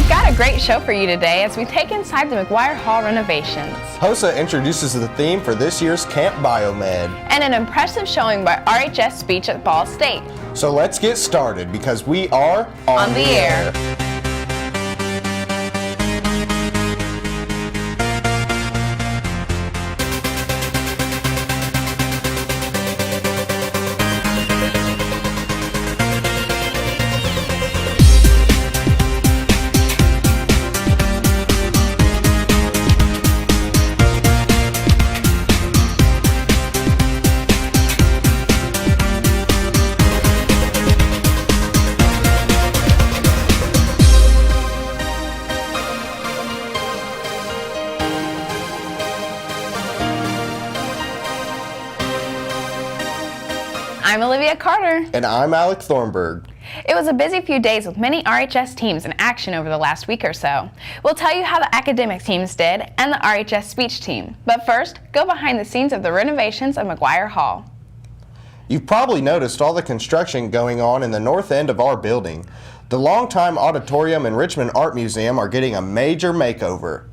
We've got a great show for you today as we take inside the McGuire Hall renovations. HOSA introduces the theme for this year's Camp Biomed. And an impressive showing by RHS Speech at Ball State. So let's get started because we are on the air. I'm Olivia Carter. And I'm Alec Thornburg. It was a busy few days with many RHS teams in action over the last week or so. We'll tell you how the academic teams did and the RHS speech team. But first, go behind the scenes of the renovations of McGuire Hall. You've probably noticed all the construction going on in the north end of our building. The longtime auditorium and Richmond Art Museum are getting a major makeover.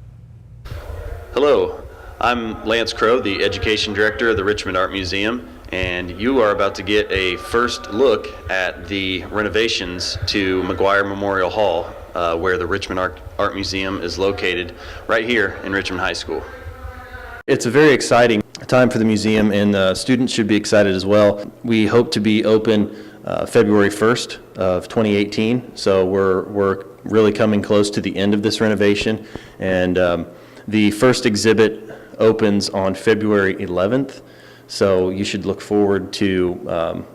Hello, I'm Lance Crow, the Education Director of the Richmond Art Museum, and you are about to get a first look at the renovations to McGuire Memorial Hall, where the Richmond Art Museum is located right here in Richmond High School. It's a very exciting time for the museum, and students should be excited as well. We hope to be open February 1st of 2018, so we're really coming close to the end of this renovation, and the first exhibit opens on February 11th. So you should look forward to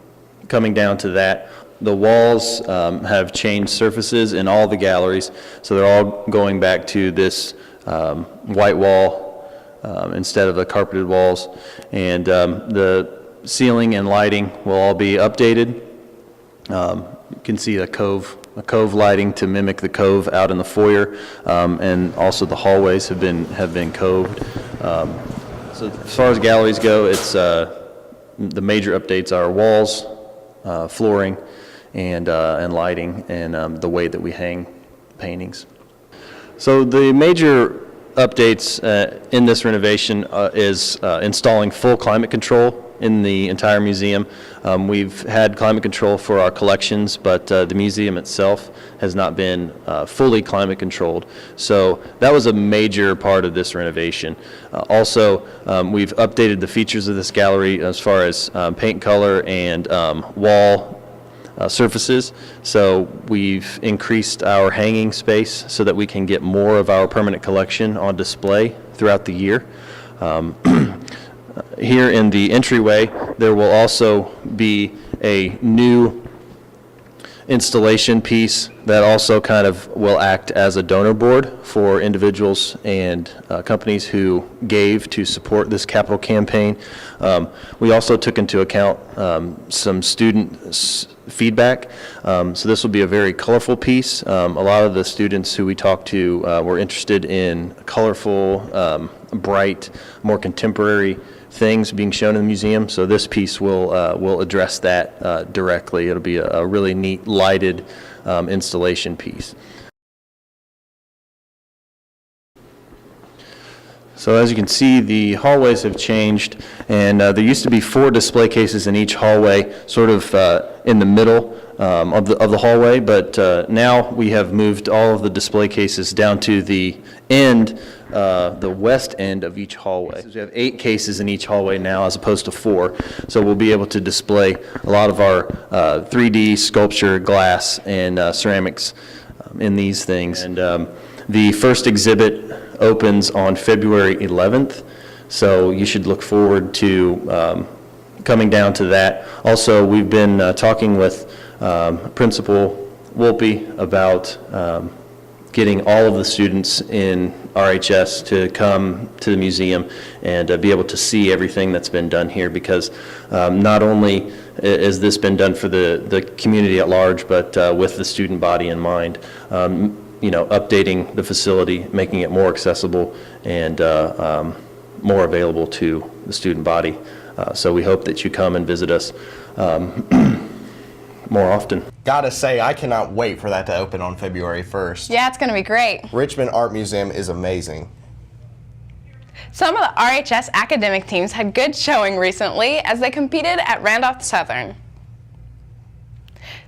coming down to that. The walls have changed surfaces in all the galleries, so they're all going back to this white wall instead of the carpeted walls. And the ceiling and lighting will all be updated. You can see a cove lighting to mimic the cove out in the foyer, and also the hallways have been coved. So as far as galleries go, it's the major updates are walls, flooring, and lighting, and the way that we hang paintings. So the major updates in this renovation is installing full climate control in the entire museum. We've had climate control for our collections, but the museum itself has not been fully climate controlled. So that was a major part of this renovation. Also, we've updated the features of this gallery as far as paint color and wall surfaces. So we've increased our hanging space so that we can get more of our permanent collection on display throughout the year. Here in the entryway, there will also be a new installation piece that also kind of will act as a donor board for individuals and companies who gave to support this capital campaign. We also took into account some student feedback, so this will be a very colorful piece. A lot of the students who we talked to were interested in colorful, bright, more contemporary things being shown in the museum, so this piece will address that directly. It'll be a really neat lighted installation piece. So as you can see, the hallways have changed, and there used to be 4 display cases in each hallway, sort of in the middle of the hallway, but now we have moved all of the display cases down to the end, the west end of each hallway. So we have 8 cases in each hallway now as opposed to 4, so we'll be able to display a lot of our 3D sculpture, glass, and ceramics in these things. And the first exhibit opens on February 11th, so you should look forward to coming down to that. Also, we've been talking with Principal Wolpe about getting all of the students in RHS to come to the museum and be able to see everything that's been done here, because not only has this been done for the community at large, but with the student body in mind. You know, updating the facility, making it more accessible and more available to the student body. So we hope that you come and visit us more often. Gotta say, I cannot wait for that to open on February 1st. Yeah, it's going to be great. Richmond Art Museum is amazing. Some of the RHS academic teams had good showing recently as they competed at Randolph Southern.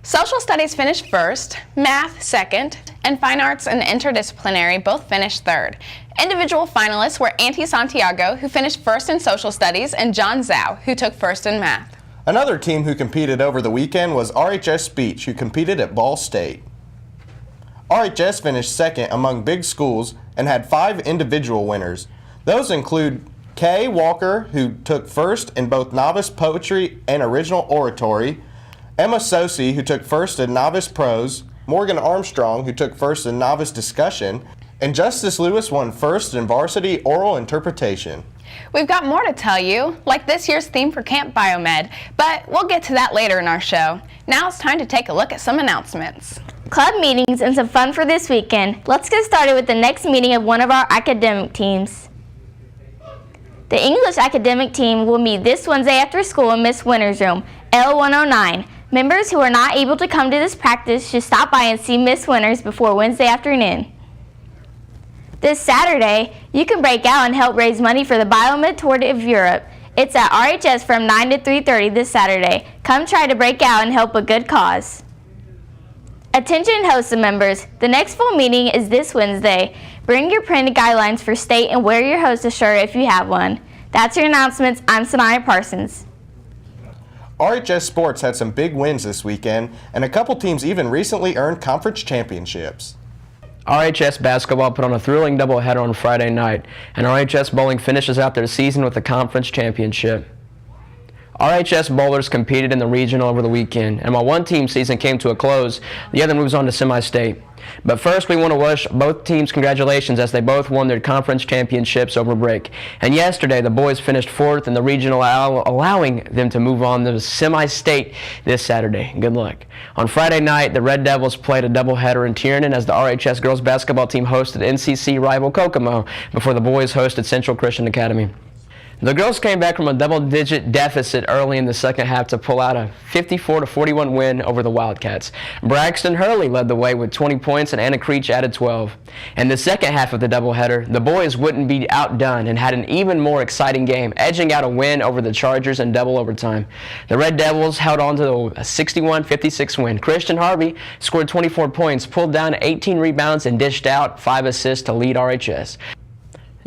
Social Studies finished first, Math second, and Fine Arts and Interdisciplinary both finished third. Individual finalists were Auntie Santiago, who finished first in Social Studies, and John Zhao, who took first in Math. Another team who competed over the weekend was RHS Speech, who competed at Ball State. RHS finished second among big schools and had 5 individual winners. Those include Kay Walker, who took first in both novice poetry and original oratory, Emma Sosi, who took first in novice prose, Morgan Armstrong, who took first in novice discussion, and Justice Lewis won first in varsity oral interpretation. We've got more to tell you, like this year's theme for Camp Biomed, but we'll get to that later in our show. Now it's time to take a look at some announcements. Club meetings and some fun for this weekend. Let's get started with the next meeting of one of our academic teams. The English academic team will meet this Wednesday after school in Miss Winter's room, L109. Members who are not able to come to this practice should stop by and see Miss Winters before Wednesday afternoon. This Saturday, you can break out and help raise money for the Biomed Tour of Europe. It's at RHS from 9 to 3:30 this Saturday. Come try to break out and help a good cause. Attention HOSA members, the next full meeting is this Wednesday. Bring your printed guidelines for state and wear your HOSA shirt if you have one. That's your announcements. I'm Sanaya Parsons. RHS Sports had some big wins this weekend, and a couple teams even recently earned conference championships. RHS basketball put on a thrilling doubleheader on Friday night, and RHS bowling finishes out their season with the conference championship. RHS bowlers competed in the regional over the weekend, and while one team's season came to a close, the other moves on to semi-state. But first, we want to wish both teams congratulations as they both won their conference championships over break. And yesterday, the boys finished 4th in the regional, allowing them to move on to semi-state this Saturday. Good luck. On Friday night, the Red Devils played a doubleheader in Tiernan as the RHS girls basketball team hosted NCC rival Kokomo before the boys hosted Central Christian Academy. The girls came back from a double-digit deficit early in the second half to pull out a 54-41 win over the Wildcats. Braxton Hurley led the way with 20 points and Anna Creech added 12. In the second half of the doubleheader, the boys wouldn't be outdone and had an even more exciting game, edging out a win over the Chargers in double overtime. The Red Devils held on to a 61-56 win. Christian Harvey scored 24 points, pulled down 18 rebounds, and dished out 5 assists to lead RHS.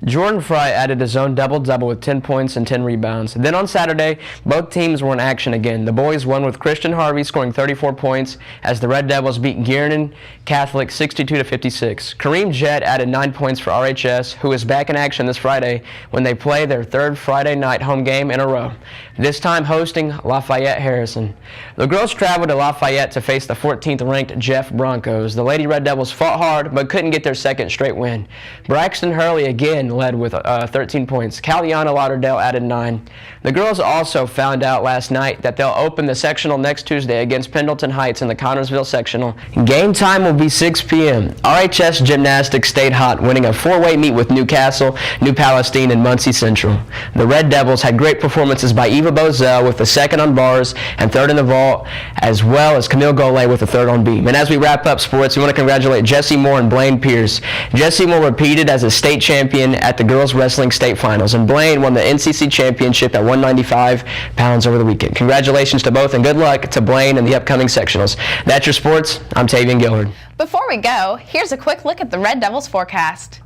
Jordan Fry added his own double-double with 10 points and 10 rebounds. Then on Saturday, both teams were in action again. The boys won with Christian Harvey scoring 34 points as the Red Devils beat Giernan Catholic 62-56. Kareem Jett added 9 points for RHS, who is back in action this Friday when they play their 3rd Friday night home game in a row, this time hosting Lafayette Harrison. The girls traveled to Lafayette to face the 14th-ranked Jeff Broncos. The Lady Red Devils fought hard but couldn't get their second straight win. Braxton Hurley again led with 13 points. Caliana Lauderdale added 9. The girls also found out last night that they'll open the sectional next Tuesday against Pendleton Heights in the Connorsville sectional. Game time will be 6 p.m. RHS Gymnastics stayed hot, winning a 4-way meet with Newcastle, New Palestine, and Muncie Central. The Red Devils had great performances by Eva Bozell with the 2nd on bars and 3rd in the vault, as well as Camille Golay with the 3rd on beam. And as we wrap up sports, we want to congratulate Jessie Moore and Blaine Pierce. Jessie Moore repeated as a state champion at the girls wrestling state finals, and Blaine won the NCC championship at 195 pounds over the weekend. Congratulations to both, and good luck to Blaine in the upcoming sectionals. That's your sports. I'm Tavian Gillard. Before we go, here's a quick look at the Red Devils forecast.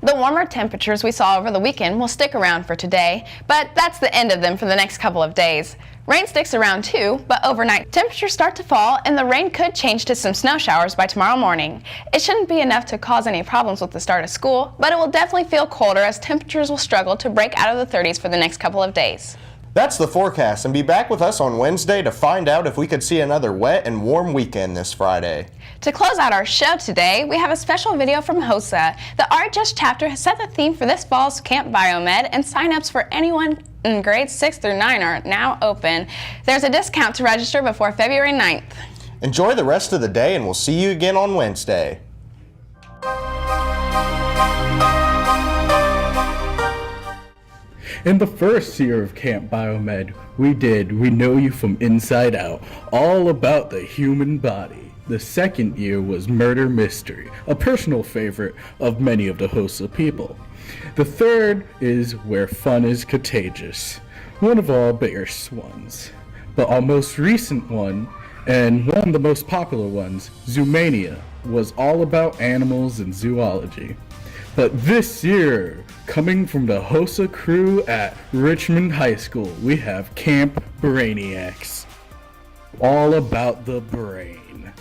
The warmer temperatures we saw over the weekend will stick around for today, but that's the end of them for the next couple of days. Rain sticks around too, but overnight temperatures start to fall and the rain could change to some snow showers by tomorrow morning. It shouldn't be enough to cause any problems with the start of school, but it will definitely feel colder as temperatures will struggle to break out of the 30s for the next couple of days. That's the forecast, and be back with us on Wednesday to find out if we could see another wet and warm weekend this Friday. To close out our show today, we have a special video from HOSA. The RHS chapter has set the theme for this fall's Camp Biomed, and sign-ups for anyone in grades 6 through 9 are now open. There's a discount to register before February 9th. Enjoy the rest of the day, and we'll see you again on Wednesday. In the first year of Camp Biomed, we did We Know You From Inside Out, all about the human body. The second year was Murder Mystery, a personal favorite of many of the HOSA people. The third is Where Fun is Contagious, one of our biggest ones. But our most recent one, and one of the most popular ones, Zoomania, was all about animals and zoology. But this year, coming from the HOSA crew at Richmond High School, we have Camp Brainiacs, all about the brain.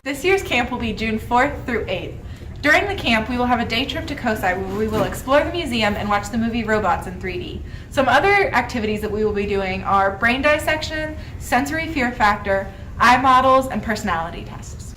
This year's camp will be June 4th through 8th. During the camp, we will have a day trip to COSI where we will explore the museum and watch the movie Robots in 3D. Some other activities that we will be doing are brain dissection, sensory fear factor, eye models, and personality tests.